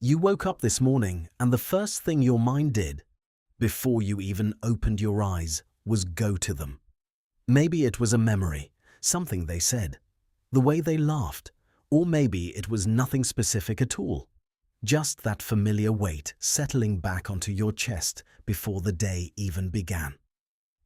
You woke up this morning and the first thing your mind did, before you even opened your eyes, was go to them. Maybe it was a memory, something they said, the way they laughed, or maybe it was nothing specific at all. Just that familiar weight settling back onto your chest before the day even began.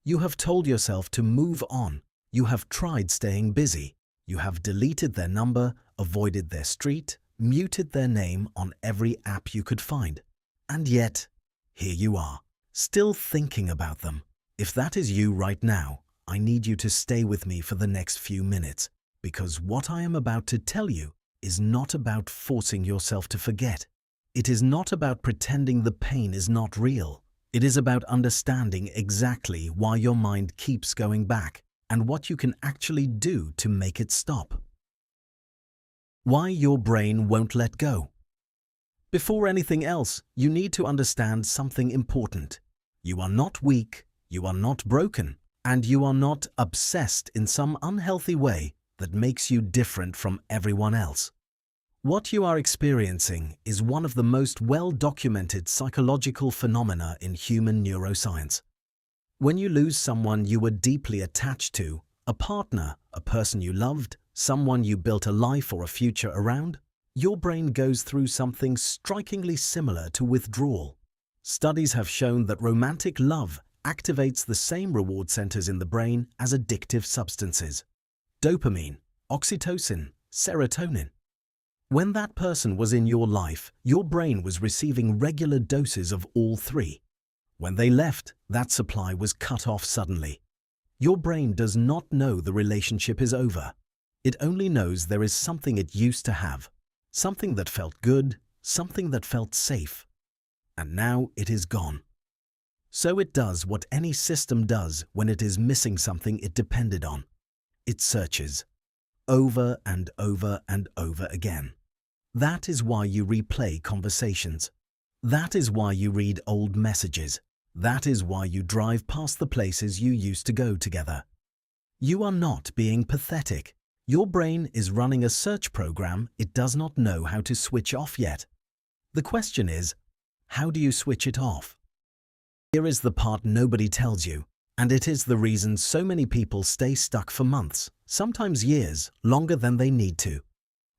You have told yourself to move on. You have tried staying busy. You have deleted their number, avoided their street, muted their name on every app you could find. And yet, here you are, still thinking about them. If that is you right now, I need you to stay with me for the next few minutes, because what I am about to tell you is not about forcing yourself to forget. It is not about pretending the pain is not real. It is about understanding exactly why your mind keeps going back and what you can actually do to make it stop. Why your brain won't let go. Before anything else, you need to understand something important. You are not weak, you are not broken, and you are not obsessed in some unhealthy way that makes you different from everyone else. What you are experiencing is one of the most well-documented psychological phenomena in human neuroscience. When you lose someone you were deeply attached to, a partner, a person you loved, someone you built a life or a future around, your brain goes through something strikingly similar to withdrawal. Studies have shown that romantic love activates the same reward centers in the brain as addictive substances: dopamine, oxytocin, serotonin. When that person was in your life, your brain was receiving regular doses of all three. When they left, that supply was cut off suddenly. Your brain does not know the relationship is over. It only knows there is something it used to have, something that felt good, something that felt safe. And now it is gone. So it does what any system does when it is missing something it depended on. It searches, over and over and over again. That is why you replay conversations. That is why you read old messages. That is why you drive past the places you used to go together. You are not being pathetic. Your brain is running a search program it does not know how to switch off yet. The question is, how do you switch it off? Here is the part nobody tells you, and it is the reason so many people stay stuck for months, sometimes years, longer than they need to.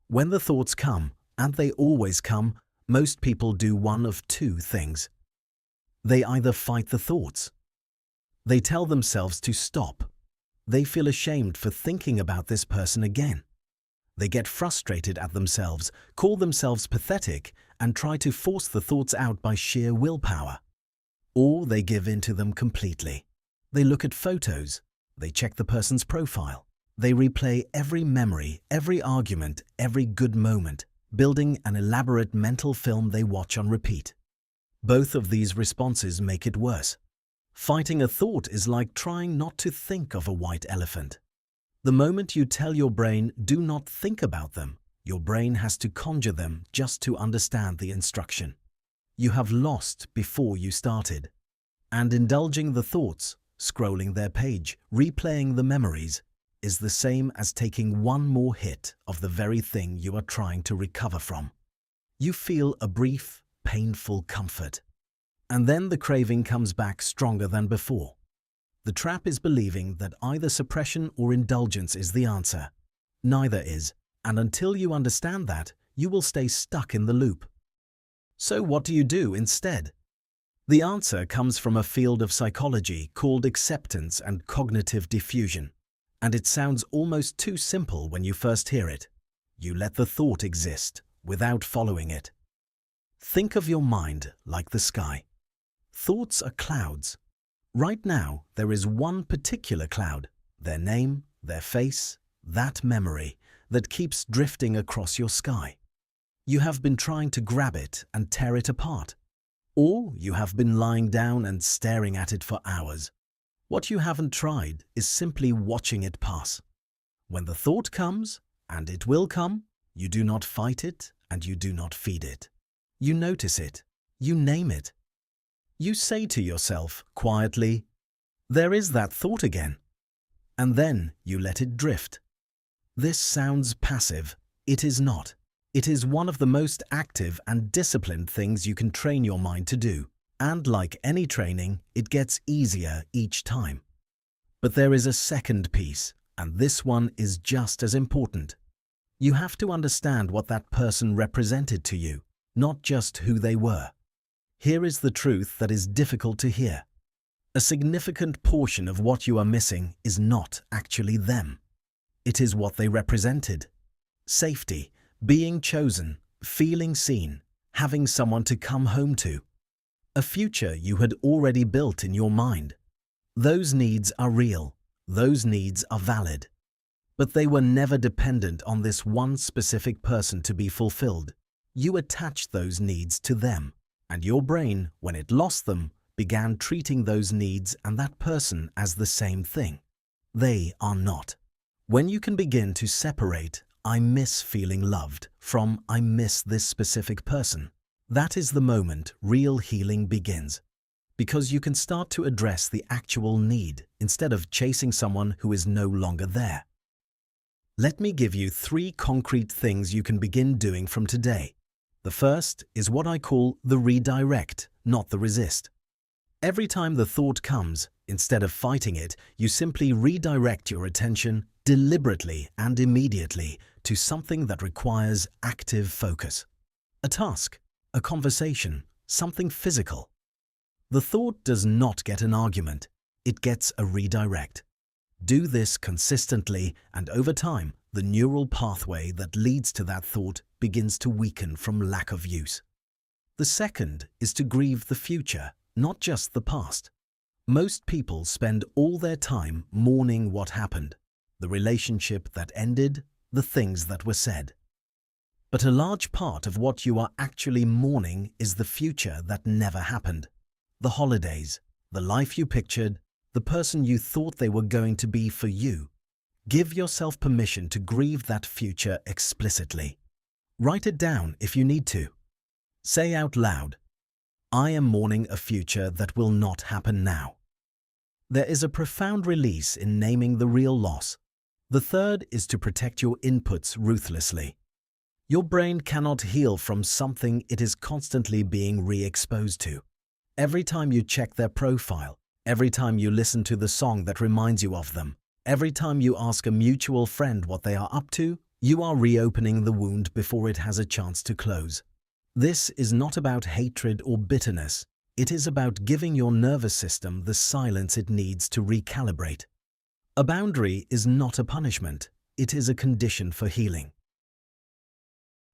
When the thoughts come, and they always come, most people do one of two things. They either fight the thoughts. They tell themselves to stop. They feel ashamed for thinking about this person again. They get frustrated at themselves, call themselves pathetic, and try to force the thoughts out by sheer willpower. Or they give in to them completely. They look at photos. They check the person's profile. They replay every memory, every argument, every good moment, building an elaborate mental film they watch on repeat. Both of these responses make it worse. Fighting a thought is like trying not to think of a white elephant. The moment you tell your brain, do not think about them, your brain has to conjure them just to understand the instruction. You have lost before you started. And indulging the thoughts, scrolling their page, replaying the memories, is the same as taking one more hit of the very thing you are trying to recover from. You feel a brief, painful comfort. And then the craving comes back stronger than before. The trap is believing that either suppression or indulgence is the answer. Neither is, and until you understand that, you will stay stuck in the loop. So what do you do instead? The answer comes from a field of psychology called acceptance and cognitive diffusion. And it sounds almost too simple when you first hear it. You let the thought exist without following it. Think of your mind like the sky. Thoughts are clouds. Right now, there is one particular cloud, their name, their face, that memory, that keeps drifting across your sky. You have been trying to grab it and tear it apart. Or you have been lying down and staring at it for hours. What you haven't tried is simply watching it pass. When the thought comes, and it will come, you do not fight it and you do not feed it. You notice it. You name it. You say to yourself quietly, "There is that thought again." And then you let it drift. This sounds passive. It is not. It is one of the most active and disciplined things you can train your mind to do. And like any training, it gets easier each time. But there is a second piece, and this one is just as important. You have to understand what that person represented to you, not just who they were. Here is the truth that is difficult to hear. A significant portion of what you are missing is not actually them. It is what they represented. Safety, being chosen, feeling seen, having someone to come home to. A future you had already built in your mind. Those needs are real. Those needs are valid. But they were never dependent on this one specific person to be fulfilled. You attached those needs to them, and your brain, when it lost them, began treating those needs and that person as the same thing. They are not. When you can begin to separate "I miss feeling loved" from "I miss this specific person," that is the moment real healing begins. Because you can start to address the actual need instead of chasing someone who is no longer there. Let me give you 3 concrete things you can begin doing from today. The first is what I call the redirect, not the resist. Every time the thought comes, instead of fighting it, you simply redirect your attention deliberately and immediately to something that requires active focus. A task, a conversation, something physical. The thought does not get an argument, it gets a redirect. Do this consistently, and over time, the neural pathway that leads to that thought begins to weaken from lack of use. The second is to grieve the future, not just the past. Most people spend all their time mourning what happened, the relationship that ended, the things that were said. But a large part of what you are actually mourning is the future that never happened. The holidays, the life you pictured, the person you thought they were going to be for you. Give yourself permission to grieve that future explicitly. Write it down if you need to. Say out loud, "I am mourning a future that will not happen now." There is a profound release in naming the real loss. The third is to protect your inputs ruthlessly. Your brain cannot heal from something it is constantly being re-exposed to. Every time you check their profile, every time you listen to the song that reminds you of them, every time you ask a mutual friend what they are up to, you are reopening the wound before it has a chance to close. This is not about hatred or bitterness. It is about giving your nervous system the silence it needs to recalibrate. A boundary is not a punishment. It is a condition for healing.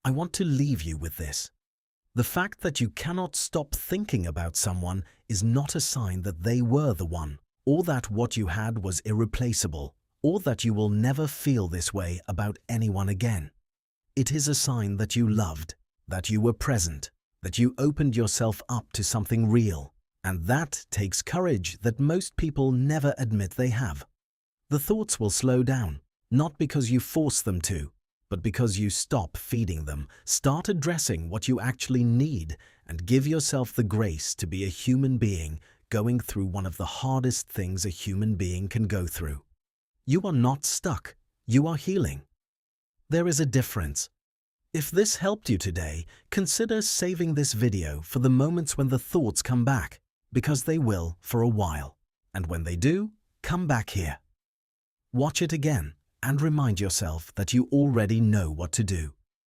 I want to leave you with this. The fact that you cannot stop thinking about someone is not a sign that they were the one, or that what you had was irreplaceable, or that you will never feel this way about anyone again. It is a sign that you loved, that you were present, that you opened yourself up to something real, and that takes courage that most people never admit they have. The thoughts will slow down, not because you force them to, but because you stop feeding them, start addressing what you actually need, and give yourself the grace to be a human being going through one of the hardest things a human being can go through. You are not stuck. You are healing. There is a difference. If this helped you today, consider saving this video for the moments when the thoughts come back, because they will for a while. And when they do, come back here. Watch it again and remind yourself that you already know what to do.